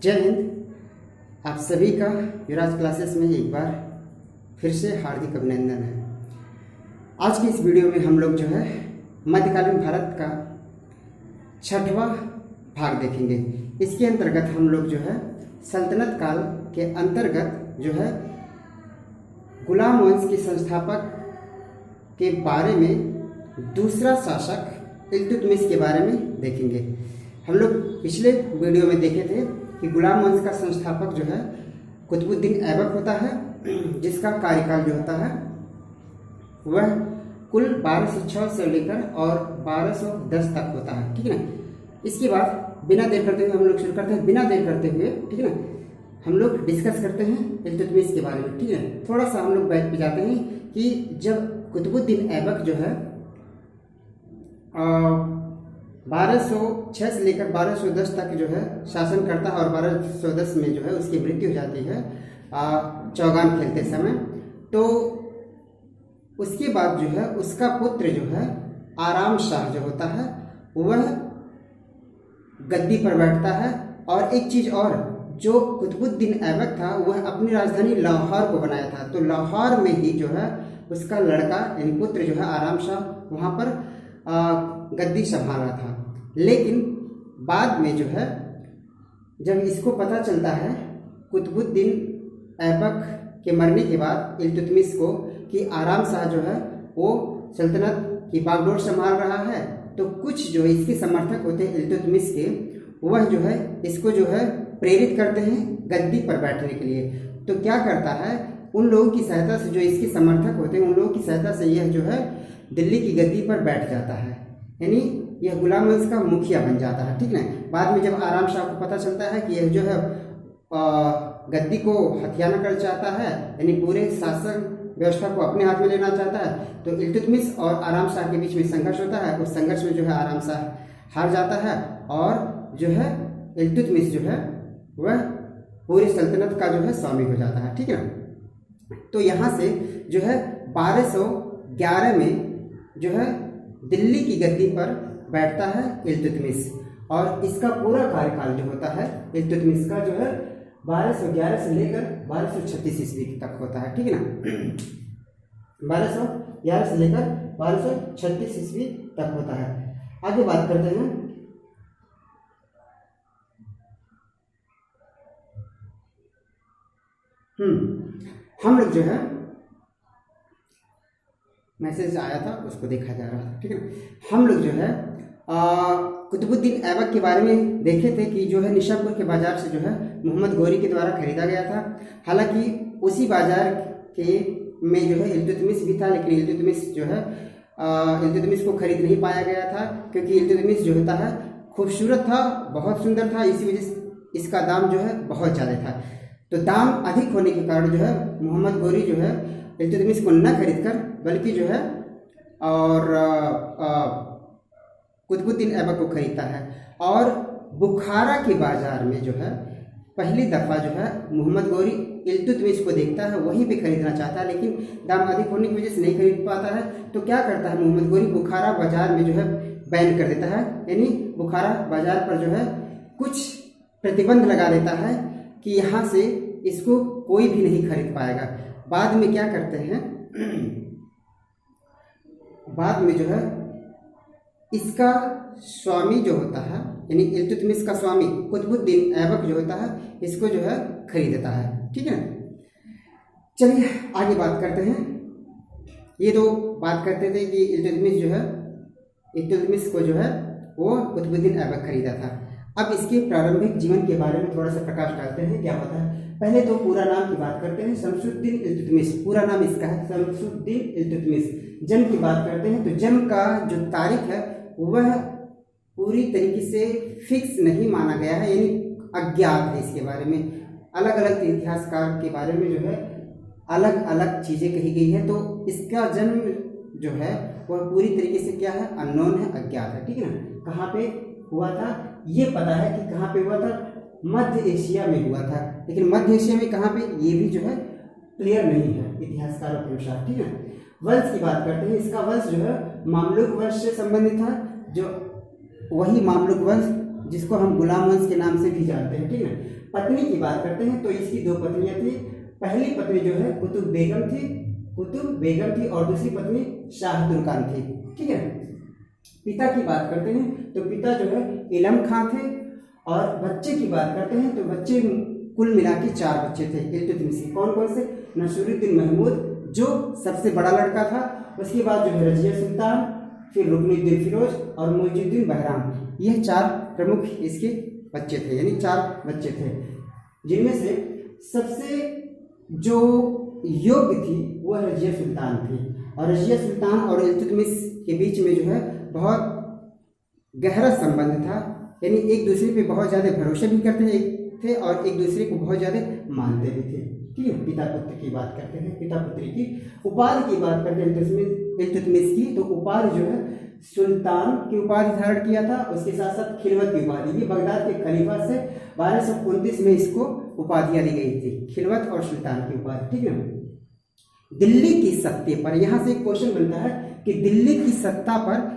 जय हिंद। आप सभी का युवराज क्लासेस में एक बार फिर से हार्दिक अभिनंदन है। आज की इस वीडियो में हम लोग जो है मध्यकालीन भारत का 6वां भाग देखेंगे। इसके अंतर्गत हम लोग जो है सल्तनत काल के अंतर्गत जो है गुलाम वंश के संस्थापक के बारे में दूसरा शासक इल्तुतमिश के बारे में देखेंगे। हम लोग पिछले वीडियो में देखे थे कि गुलाम वंश का संस्थापक जो है कुतुबुद्दीन ऐबक होता है, जिसका कार्यकाल जो होता है वह कुल 1206 से लेकर और 1210 तक होता है। ठीक है ना। इसके बाद बिना देर करते हुए हम लोग शुरू करते हैं। बिना देर करते हुए ठीक है ना, हम लोग डिस्कस करते हैं इल्तुतमिश के बारे में। ठीक है, थोड़ा सा हम लोग बैक पे जाते हैं कि जब कुतुबुद्दीन ऐबक जो है 1206 से लेकर 1210 तक जो है शासन करता है और 1210 में जो है उसकी मृत्यु हो जाती है चौगान खेलते समय। तो उसके बाद जो है उसका पुत्र जो है आराम शाह जो होता है वह गद्दी पर बैठता है। और एक चीज़ और, जो कुतुबुद्दीन ऐबक था वह अपनी राजधानी लाहौर को बनाया था, तो लाहौर में ही जो है उसका लड़का यानी पुत्र जो है आराम शाह वहाँ पर गद्दी संभाला था। लेकिन बाद में जो है जब इसको पता चलता है कुतुबुद्दीन ऐबक के मरने के बाद इल्तुतमिश को कि आराम शाह जो है वो सल्तनत की बागडोर संभाल रहा है, तो कुछ जो इसके समर्थक होते हैं इल्तुतमिश के, वह जो है इसको जो है प्रेरित करते हैं गद्दी पर बैठने के लिए। तो क्या करता है, उन लोगों की सहायता से, जो इसके समर्थक होते हैं उन लोगों की सहायता से यह जो है दिल्ली की गद्दी पर बैठ जाता है, यानी यह गुलाम वंश का मुखिया बन जाता है। ठीक ना। बाद में जब आराम शाह को पता चलता है कि यह जो है गद्दी को हथियाना कर चाहता है, यानी पूरे शासन व्यवस्था को अपने हाथ में लेना चाहता है, तो इल्तुतमिश और आराम शाह के बीच में संघर्ष होता है। उस संघर्ष में जो है आराम शाह हार जाता है और जो है इल्तुतमिश जो है वह पूरी सल्तनत का जो है स्वामी हो जाता है। ठीक है ना। तो यहाँ से जो है 1211 में जो है दिल्ली की गद्दी पर बैठता है इल्तुतमिश, और इसका पूरा कार्यकाल जो होता है इल्तुतमिश का जो है 1211 से लेकर 1236 ईस्वी तक होता है। ठीक है ना। 1211 से लेकर 1236 ईस्वी तक होता है। आगे बात करते हैं हम लोग जो है मैसेज आया था उसको देखा जा रहा था। ठीक है ना। हम लोग जो है कुतुबुद्दीन ऐबक के बारे में देखे थे कि जो है निशापुर के बाजार से जो है मोहम्मद गौरी के द्वारा खरीदा गया था। हालांकि उसी बाजार के में जो है इल्तुतमिश भी था, लेकिन इल्तुतमिश जो है इल्तुतमिश को खरीद नहीं पाया गया था, क्योंकि इल्तुतमिश जो होता है खूबसूरत था, बहुत सुंदर था, इसी वजह से इसका दाम जो है बहुत ज़्यादा था। तो दाम अधिक होने के कारण जो है मोहम्मद गौरी जो है इल्तुतमिश को न खरीद कर बल्कि जो है और कुतुबुद्दीन ऐबक को खरीदता है। और बुखारा के बाजार में जो है पहली दफ़ा जो है मोहम्मद गौरी इल्तुतमिश को देखता है, वहीं पे खरीदना चाहता है, लेकिन दाम अधिक होने की वजह से नहीं खरीद पाता है। तो क्या करता है मोहम्मद गौरी, बुखारा बाजार में जो है बैन कर देता है, यानी बुखारा बाजार पर जो है कुछ प्रतिबंध लगा देता है कि यहाँ से इसको कोई भी नहीं खरीद पाएगा। बाद में क्या करते हैं, बाद में जो है इसका स्वामी जो होता है यानी इल्तुतमिश का स्वामी कुतुबुद्दीन ऐबक जो होता है इसको जो है खरीदता है। ठीक है। चलिए आगे बात करते हैं। ये तो बात करते थे कि इल्तुतमिश जो है इल्तुतमिश को जो है वो कुतुबुद्दीन ऐबक खरीदा था। अब इसके प्रारंभिक जीवन के बारे में थोड़ा सा प्रकाश डालते हैं। क्या होता है, पहले तो पूरा नाम की बात करते हैं। शमसुद्दीन इल्तुतमिश पूरा नाम इसका है, शमसुद्दीन इल्तुतमिश। जन्म की बात करते हैं तो जन्म का जो तारीख है वह पूरी तरीके से फिक्स नहीं माना गया है, यानी अज्ञात है। इसके बारे में अलग अलग इतिहासकार के बारे में जो है अलग अलग चीज़ें कही गई है। तो इसका जन्म जो है वह पूरी तरीके से क्या है, अननोन है, अज्ञात है। ठीक है ना। कहाँ पे हुआ था ये पता है कि कहाँ पे हुआ था, मध्य एशिया में हुआ था, लेकिन मध्य एशिया में कहाँ पे ये भी जो है क्लियर नहीं है इतिहासकारों के अनुसार। ठीक है। वंश की बात करते हैं। इसका वंश जो है मामलुक वंश से संबंधित था, जो वही मामलुक वंश जिसको हम गुलाम वंश के नाम से भी जानते हैं, ठीक है। पत्नी की बात करते हैं तो इसकी 2 पत्नियां थी। पहली पत्नी जो है कुतुब बेगम थी और दूसरी पत्नी शाह तुर्कान थी, ठीक है। पिता की बात करते हैं तो पिता जो है इलम खां थे, और बच्चे की बात करते हैं तो बच्चे कुल मिला के 4 बच्चे थे इल्तुतमिश के। कौन कौन से? नसीरुद्दीन महमूद जो सबसे बड़ा लड़का था, उसके बाद जो है रजिया सुल्तान, फिर रुकनुद्दीन फिरोज और मुइजुद्दीन बहराम। ये 4 प्रमुख इसके बच्चे थे, यानी 4 बच्चे थे, जिनमें से सबसे जो योग्य थी वह रजिया सुल्तान थी। और रजिया सुल्तान और इल्तुतमिश के बीच में जो है बहुत गहरा संबंध था, यानी एक दूसरे पे बहुत ज़्यादा भरोसा भी करते थे और एक दूसरे को बहुत ज़्यादा मानते भी थे, ठीक है। पिता पुत्र की बात करते हैं, पिता पुत्री की। उपाधि की बात करते हैं इल्तुतमिश की, तो उपाधि जो है सुल्तान की उपाधि धारण किया था, उसके साथ साथ खिलवत की उपाधि। ये बगदाद के खलीफा से 1229 में इसको उपाधियां दी गई थी, खिलवत और सुल्तान की उपाधि, ठीक है। दिल्ली की सत्ता पर, यहां से एक क्वेश्चन बनता है कि दिल्ली की सत्ता पर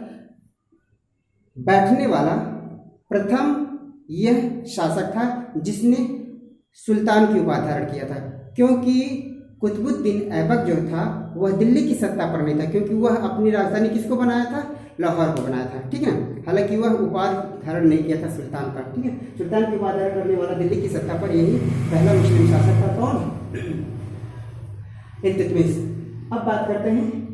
बैठने वाला प्रथम यह शासक था जिसने सुल्तान की उपाधि धारण किया था, क्योंकि कुतुबुद्दीन ऐबक जो था वह दिल्ली की सत्ता पर नहीं था, क्योंकि वह अपनी राजधानी किसको बनाया था? लाहौर को बनाया था, ठीक है। हालांकि वह उपाधि धारण नहीं किया था सुल्तान का, ठीक है। सुल्तान की उपाधि धारण करने वाला दिल्ली की सत्ता पर यही पहला मुस्लिम शासक था। कौन? इल्तुतमिश। अब बात करते हैं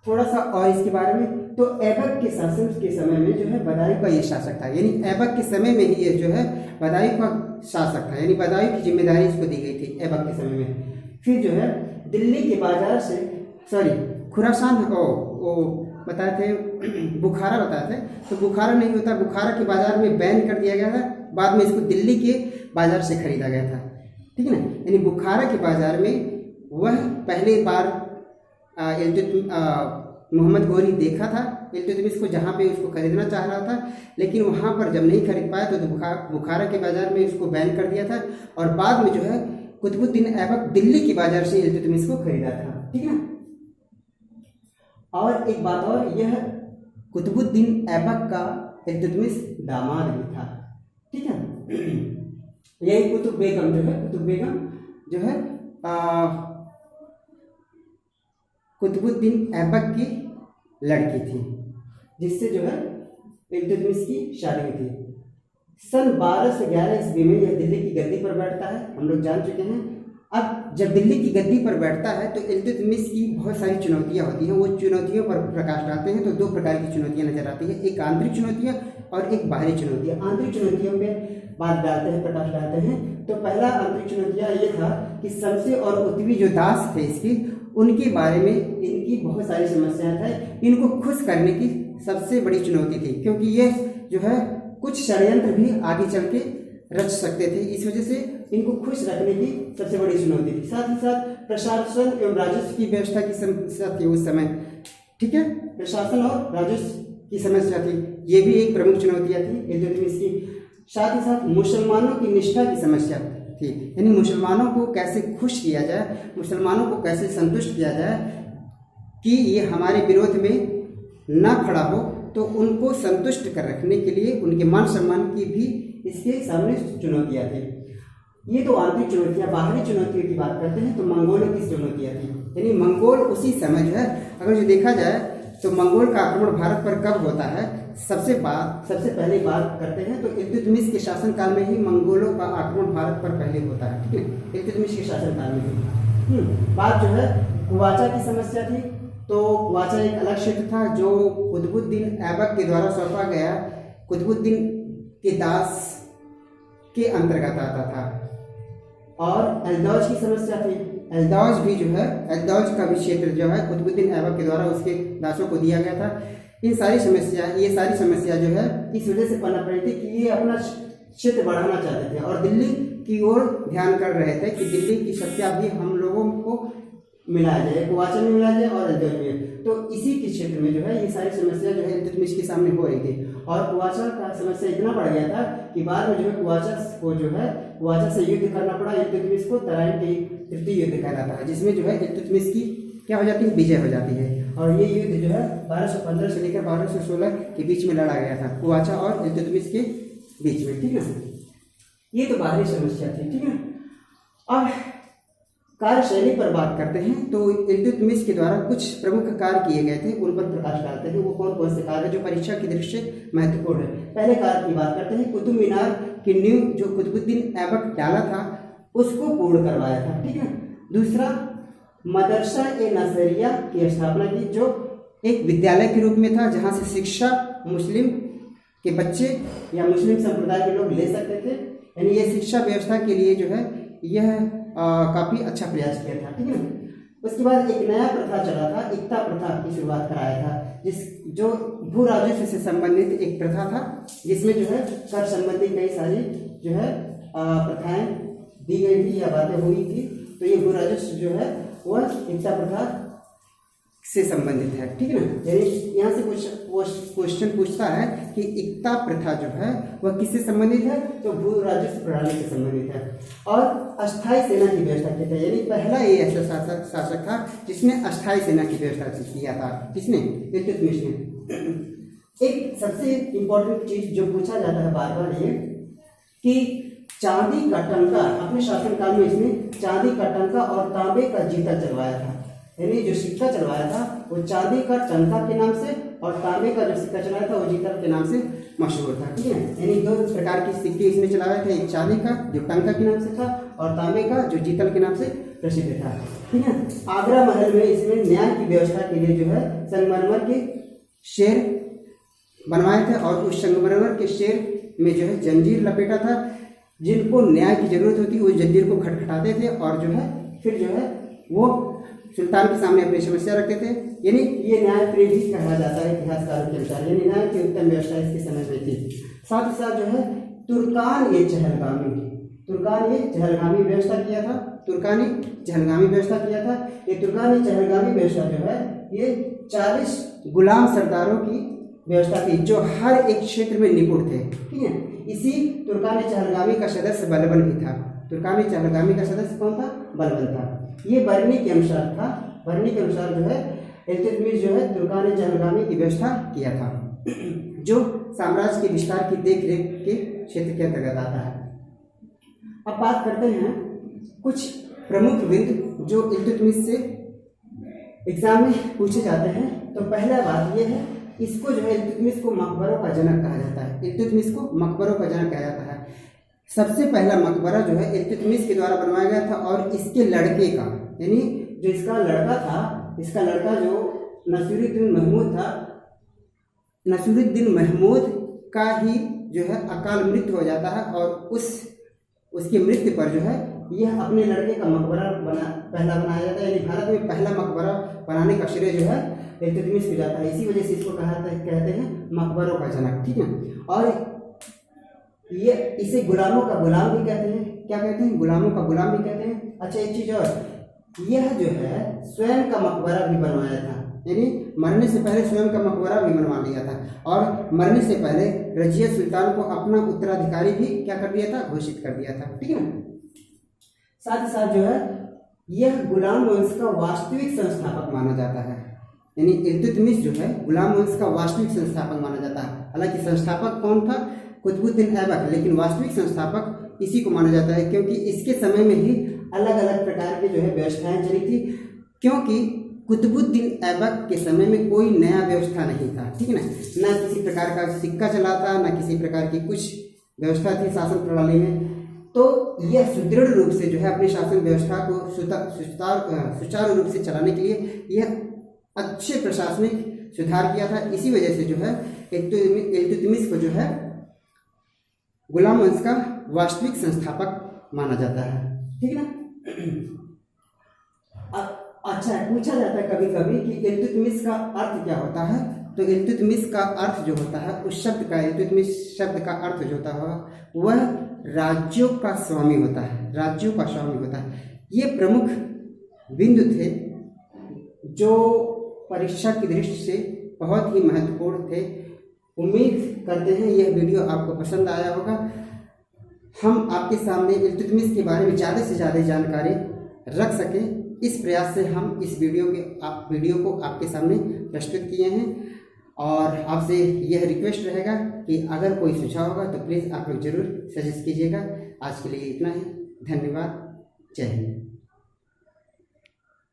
थोड़ा सा और इसके बारे में। तो ऐबक के शासन के समय में जो है बदायूं का ये शासक था, यानी ऐबक के समय में ही ये जो है बदायूं का शासक था, यानी बदायूं की जिम्मेदारी इसको दी गई थी ऐबक के समय में। फिर जो है दिल्ली के बाजार से खुरासान बताए थे, बुखारा बताए थे, तो बुखारा नहीं होता, बुखारा के बाजार में बैन कर दिया गया था, बाद में इसको दिल्ली के बाजार से खरीदा गया था, ठीक है ना। यानी बुखारा के बाजार में वह पहली बार मोहम्मद गोरी देखा था इल्तुतमिश को, जहाँ पे उसको खरीदना चाह रहा था, लेकिन वहाँ पर जब नहीं खरीद पाया तो बुखारा के बाजार में उसको बैन कर दिया था, और बाद में जो है कुतुबुद्दीन ऐबक दिल्ली के बाजार से इल्तुतमिश को खरीदा था, ठीक है ना। और एक बात और, यह कुतुबुद्दीन ऐबक का इल्तुतमिश दामाद भी था, ठीक है। यही कुतुब बेगम जो है कुतुबुद्दीन ऐबक की लड़की थी, जिससे जो है इल्तुतमिश की शादी थी। सन 1211 ईस्वी में यह दिल्ली की गद्दी पर बैठता है, हम लोग जान चुके हैं। अब जब दिल्ली की गद्दी पर बैठता है तो इल्तुतमिश की बहुत सारी चुनौतियां होती हैं, वो चुनौतियों पर प्रकाश डालते हैं। तो 2 प्रकार की चुनौतियां नजर आती है, एक आंतरिक चुनौतियां और एक बाहरी चुनौतियां। आंतरिक चुनौतियों पे बात डालते हैं, प्रकाश डालते हैं। तो पहला आंतरिक चुनौतियां ये था कि शमसे और उत्वी जो दास थे इसकी, उनके बारे में इनकी बहुत सारी समस्याएं थे, इनको खुश करने की सबसे बड़ी चुनौती थी, क्योंकि ये जो है कुछ षड्यंत्र भी आगे चल के रच सकते थे, इस वजह से इनको खुश रखने की सबसे बड़ी चुनौती थी। साथ ही साथ प्रशासन एवं राजस्व की व्यवस्था की समस्या थी उस समय, ठीक है। प्रशासन और राजस्व की समस्या थी, ये भी एक प्रमुख चुनौतियां थी इल्तुतमिश की। साथ ही साथ मुसलमानों की निष्ठा की समस्या थी, यानी मुसलमानों को कैसे खुश किया जाए, मुसलमानों को कैसे संतुष्ट किया जाए कि ये हमारे विरोध में न खड़ा हो, तो उनको संतुष्ट कर रखने के लिए उनके मान सम्मान की भी इसके सामने चुनौतियां थी। ये तो आंतरिक चुनौतियां। बाहरी चुनौतियों की बात करते हैं तो मंगोलों की चुनौतियां थी, यानी मंगोल उसी समय जो है, अगर जो देखा जाए तो मंगोल का आक्रमण भारत पर कब होता है, सबसे पहले बात करते हैं तो इल्तुतमिश के शासनकाल में ही मंगोलों का आक्रमण भारत पर पहले होता है, ठीक है। इल्तुतमिश के शासनकाल में ही बात जो है कुवाचा की समस्या थी। तो कुवाचा एक अलग क्षेत्र था जो कुतुबुद्दीन ऐबक के द्वारा सौंपा गया कुतुबुद्दीन के दास के अंतर्गत आता था। और एलदौज की समस्या थी, एलदौज भी जो है, एलदौज का भी क्षेत्र जो है कुतुबुद्दीन ऐबक के द्वारा उसके दासों को दिया गया था। ये सारी समस्या जो है इस वजह से पनप रही थी कि ये अपना क्षेत्र बढ़ाना चाहते थे और दिल्ली की ओर ध्यान कर रहे थे कि दिल्ली की सत्ता भी हम लोगों को मिलाया जाए, कुवाचा में मिलाया जाए और एलदौज में। तो इसी के क्षेत्र में जो है ये सारी समस्या जो है इल्तुतमिश के सामने हो रही थी। और कुवाचा का समस्या इतना बढ़ गया था कि बाद में जो है कुवाचा से युद्ध करना पड़ा इल्तुतमिश को। तराइन की तृतीय युद्ध कहलाता है, जिसमें जो है इल्तुतमिश की क्या हो जाती है, विजय हो जाती है। और ये युद्ध जो है 1215 से लेकर 1216 के बीच में लड़ा गया था, कुवाचा और इल्तुतमिश के बीच में, ठीक है। ये तो बाहरी समस्या थी, ठीक है। अब कार्यशैली पर बात करते हैं तो इल्तुतमिश के द्वारा कुछ प्रमुख कार्य किए गए थे, उन पर प्रकाश डालते हैं। वो कौन कौन से कार्य जो परीक्षा की दृष्टि से महत्वपूर्ण है। पहले कार्य की बात करते हैं, कुतुब मीनार की नींव जो कुतुबुद्दीन ऐबक डाला था उसको पूर्ण करवाया था, ठीक है। दूसरा, मदरसा ए नसरिया की स्थापना की, जो एक विद्यालय के रूप में था जहाँ से शिक्षा मुस्लिम के बच्चे या मुस्लिम संप्रदाय के लोग ले सकते थे। यानी ये शिक्षा व्यवस्था के लिए जो है यह काफ़ी अच्छा प्रयास किया था, ठीक है। उसके बाद एक नया प्रथा चला था, इक्ता प्रथा की शुरुआत कराया था, जो भू राजस्व से संबंधित एक प्रथा था, जिसमें जो है कर संबंधी कई सारी जो है प्रथाएं दी गई थी या बातें हुई थी। तो ये भू राजस्व जो है वह इक्ता प्रथा से संबंधित है, ठीक है ना। यानी यहाँ से क्वेश्चन पूछता है कि इक्ता प्रथा जो है वह किससे संबंधित है, तो भू राजस्व प्रणाली से संबंधित है। और अस्थायी सेना की व्यवस्था की थी, यानी पहला ये ऐसा शासक था जिसने अस्थायी सेना की व्यवस्था किया था। किसने? इल्तुतमिश ने। एक सबसे इम्पोर्टेंट चीज जो पूछा जाता है बार बार ये कि चांदी का टंका, अपने शासनकाल में इसने चांदी का टंका और तांबे का जीता चलवाया था। यानी जो सिक्का चलवाया था वो चांदी का टंका के नाम से और तांबे का जो सिक्का चलाया था वो जीतल के नाम से मशहूर था, ठीक है। यानी दो प्रकार की सिक्के इसने चलाया था, एक चांदी का जो टंका के नाम से था और तांबे का जो जीतल के नाम से प्रसिद्ध था, ठीक है। आगरा महल में इसने न्याय की व्यवस्था के लिए जो है संगमरमर के शेर बनवाए थे और उस संगमरमर के शेर में जो है जंजीर लपेटा था। जिनको न्याय की जरूरत होती उस जंजीर को खटखटाते थे और जो है फिर जो है वो सुल्तान के सामने अपनी समस्या रखते थे। यानी ये न्याय प्रिय भी कहा जाता है इतिहासकारों के अनुसार। यानी न्याय की उत्तम व्यवस्था इसके समय में थी। साथ ही साथ जो है तुर्कान ये चहलगामी व्यवस्था किया था। तुर्कानी चहलगामी व्यवस्था किया था। ये तुर्कानी चहलगामी व्यवस्था जो है ये 40 गुलाम सरदारों की व्यवस्था थी जो हर एक क्षेत्र में निपुण थे, ठीक है। इसी तुर्कानी चहलगामी का सदस्य बलबन भी था। तुर्कानी चहलगामी का सदस्य कौन था? बलबन था। ये बरनी के अनुसार था। बरनी के अनुसार जो है इल्तुतमिश जो है तुर्कानी चहलगामी की व्यवस्था किया था, जो साम्राज्य के विस्तार की देखरेख के क्षेत्र के अंतर्गत आता है। अब बात करते हैं कुछ प्रमुख बिंदु जो इल्तुतमिश से एग्जाम में पूछे जाते हैं। तो पहला बात यह है, इसको जो है इल्तुतमिश को मकबरों का जनक कहा जाता है। इल्तुतमिश को मकबरों का जनक कहा जाता है। सबसे पहला मकबरा जो है इल्तुतमिश के द्वारा बनवाया गया था और इसके लड़के का, यानी जो इसका लड़का था, इसका लड़का जो नसीरुद्दीन महमूद था, नसीरुद्दीन महमूद का ही जो है अकाल मृत्यु हो जाता है और उसकी मृत्यु पर जो है यह अपने लड़के का मकबरा पहला बनाया जाता है। यानी भारत में पहला मकबरा बनाने का श्रेय जो है इल्तुतमिश को जाता है। इसी वजह से इसको कहते हैं मकबरों का जनक, ठीक है। और ये इसे गुलामों का गुलाम भी कहते हैं। क्या कहते हैं? गुलामों का गुलाम भी कहते हैं। अच्छा, एक चीज और, यह जो है स्वयं का मकबरा भी बनवाया था। यानी मरने से पहले स्वयं का मकबरा भी बनवा लिया था और मरने से पहले रजिया सुल्तान को अपना उत्तराधिकारी भी क्या कर दिया था? घोषित कर दिया था, ठीक है। साथ ही साथ जो है यह गुलाम वंश का वास्तविक संस्थापक माना जाता है। यानी इल्तुतमिश जो है गुलाम वंश का वास्तविक संस्थापक माना जाता है। हालांकि संस्थापक कौन था? कुतुबुद्दीन ऐबक, लेकिन वास्तविक संस्थापक इसी को माना जाता है क्योंकि इसके समय में ही अलग अलग प्रकार की जो है व्यवस्थाएं चली थी। क्योंकि कुतुबुद्दीन ऐबक के समय में कोई नया व्यवस्था नहीं था, ठीक है ना किसी प्रकार का सिक्का चला था, ना किसी प्रकार की कुछ व्यवस्था थी शासन प्रणाली में। तो यह सुदृढ़ रूप से जो है अपनी शासन व्यवस्था को सुचारू रूप से चलाने के लिए यह अच्छे प्रशासनिक सुधार किया था। इसी वजह से जो है इल्तुतमिश को जो है गुलाम वंश का वास्तविक संस्थापक माना जाता है, ठीक है ना। अच्छा, पूछा जाता है कभी कभी कि इल्तुतमिश का अर्थ क्या होता है। तो इल्तुतमिश का अर्थ जो होता है उस शब्द का, इल्तुतमिश शब्द का अर्थ जो होता है वह राज्यों का स्वामी होता है। राज्यों का स्वामी होता है। ये प्रमुख बिंदु थे जो परीक्षा की दृष्टि से बहुत ही महत्वपूर्ण थे। उम्मीद करते हैं यह वीडियो आपको पसंद आया होगा। हम आपके सामने इल्तुतमिश के बारे में ज़्यादा से ज़्यादा जानकारी रख सकें इस प्रयास से हम इस वीडियो को आपके सामने प्रस्तुत किए हैं। और आपसे यह रिक्वेस्ट रहेगा कि अगर कोई सुझाव होगा तो प्लीज़ आप लोग ज़रूर सजेस्ट कीजिएगा। आज के लिए इतना ही। धन्यवाद। जय हिंद।